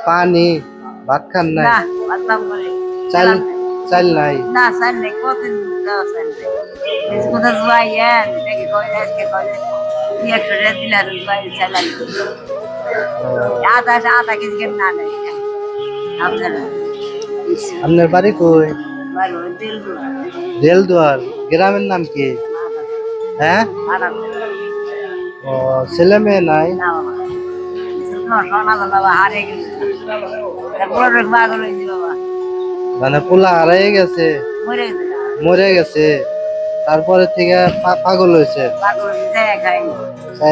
পানি ভাত খান নাই? না বাদলাম করে চাল খেলাম নাই। চাল নাই? না চাল নেই কতদিন দেওয়া চাল নেই কোথাও জুয়াইয়েন দেখি কয়লে আজকে কয়লে 100 টাকা দিলে আর জুয়াই চাল আনবো আধা কেজি কেন না নেই আপনারা আপনার বাড়ি কই? বারো দিল দেলদুয়ার। গ্রামের নাম কি? হ্যাঁ? ও, ছেলে মেয়ে নাই? না বাবা সনাতন বাবা হারিয়ে গেছে বড় পাগল হয়েছে বাবা মানে পোলা হারাই গেছে, মরে গেছে মরে গেছে, তারপরে থেকে পাগল হয়েছে। পাগল হয়েছে যায় খাই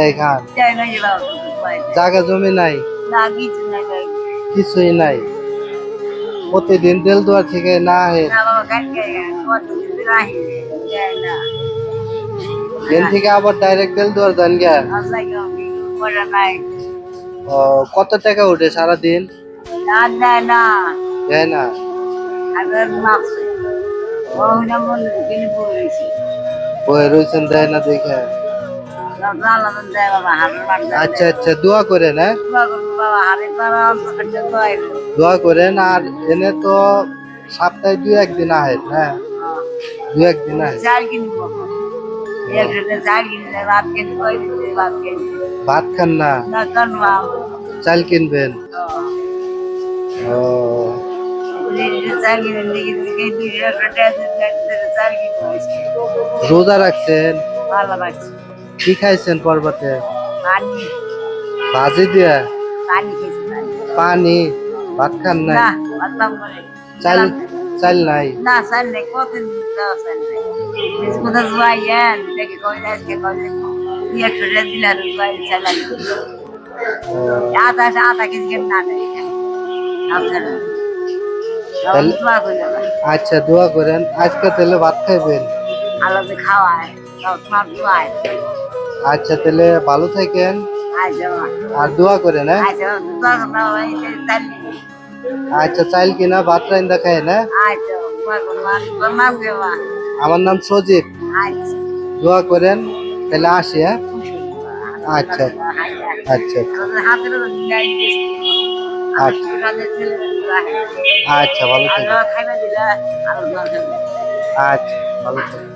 এই খান যায় নাই বাবা বাড়িতে জায়গা জমি নাই? না কিছু নাই ভাই কিছুই নাই। প্রতিদিন দেলদুয়ার থেকে না আহে? না বাবা কালকে কতদিন রাহি যায় না এখান থেকে আবার ডাইরেক্ট দেলদুয়ার যান গা? আল্লাহ কি মজা নাই ও, কত টাকা উঠে সারাদিন? না দেয় না দেয় না? আগের মাপছে ও না মন কিনে পড়েছে বই রয়েছেন, দেয় না দেখে? আল্লাহ দেয় বাবা হারের বার আচ্ছা আচ্ছা, দোয়া করেন। হ্যাঁ, বাবা হারের বার দোয়াই দোয়া করেন। আর এনে তো সপ্তাহে 2-1 দিন আহেন? হ্যাঁ, 2-1 দিন আহেন। চাল কিনবো একটা চাল কিনলে ভাত কিনতে কই দিতে ভাত কিনতে ভাত খান না? না কানবা চাল কিনবেন? ও, চাল কিনে দিকে দিকে 200 টাকা চাল কিনবো রোজা রাখছেন? ভালো লাগছে কি খাইছেন পর্বতে? পানি ভাজি দিয়া? পানি খেয়েছি পানি ভাত খান নাই? না বাদলাম করে চাল চাল নাই? না চাল নেই কতদিন দেওয়া চাল নেই কোথাও জুয়াইয়েন দেখি কয়লে আজকে কয়লে 100 টাকা দিলে আর জুয়াই চাল আনবো ও, আধা কেজি কেন না নেই আপনারা তাহলে দোয়া করে আচ্ছা, দোয়া করেন। আজকে তাহলে ভাত খাইবেন? আলাদা খাওয়ায় তোমার দোয়ায় আচ্ছা, তাহলে ভালো থাকেন আচ্ছা আর দোয়া করেন। হ্যাঁ, আচ্ছা দোয়া করে চাল আচ্ছা, চাইল কিনা ভাত রাইন্দা খায় না? আচ্ছা দোয়া করে নাম দেওয়া আমার নাম সজীব। আচ্ছা দোয়া করেন, তাহলে আসি। হ্যাঁ, আচ্ছা আচ্ছা হাতের আচ্ছা আচ্ছা, ভালো থাকেন। খাইবা দিলা আর আচ্ছা, ভালো থাকেন।